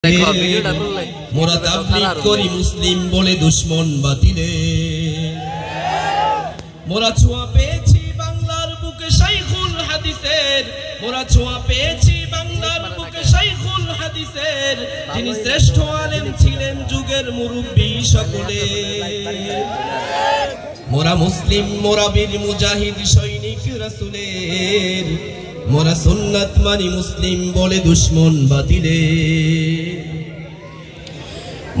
মোরা তাবলীগ করি মুসলিম বলে দুশমন বাতিলে। মোরা ছোঁয়া পেয়েছি বাংলার বুকে শাইখুল হাদিসের, মোরা ছোঁয়া পেয়েছি বাংলার বুকে শাইখুল হাদিসের, যিনি শ্রেষ্ঠ আলেম ছিলেন যুগের মুরব্বী সকলে। মোরা মুসলিম, মোরা বীর মুজাহিদ সৈনিক রাসূলের, মোরা সুন্নাত মানি মুসলিম বলে দুশমন বাতিলে।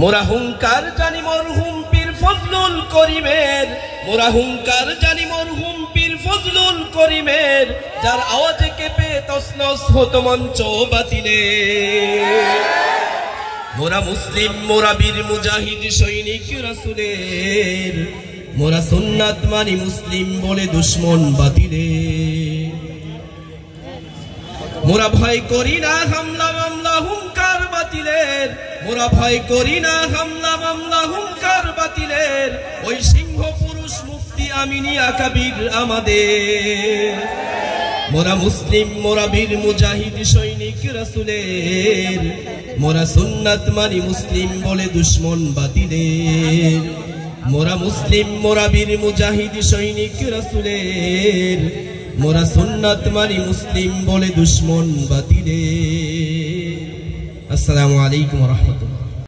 মোরা হুঙ্কার জানি মরহুম পীর ফজলুল করিমের, মোরা হুঙ্কার জানি মরহুম পীর ফজলুল করিমের, যার আওয়াজে কেঁপে তছনছ হতো মঞ্চ বাতিলে। মোরা মুসলিম, মোরা বীর মুজাহিদ সৈনিক রাসূলের, মোরা সুন্নাত মানি মুসলিম বলে দুশমন বাতিলে। মোরা ভয় করি না হামলা মামলা হুঙ্কার বাতিলের, মোরা ভয় করি না হামলা মামলা হুঙ্কার বাতিলের, ওই সিংহ পুরুষ মুফতি আমিনিয়া কাবীর আমাদের। মোরা মুসলিম, মোরা বীর মুজাহিদ সৈনিক রাসূলের, মোরা সুন্নাত মানি মুসলিম বলে দুশমন বাতিলের। মোরা মুসলিম, মোরা বীর মুজাহিদ সৈনিক রাসূলের, মোরা সুন্নাত মানি মুসলিম বলে দুশমন বাতিলে। আসসালামু আলাইকুম ওয়া রাহমাতুল্লাহ।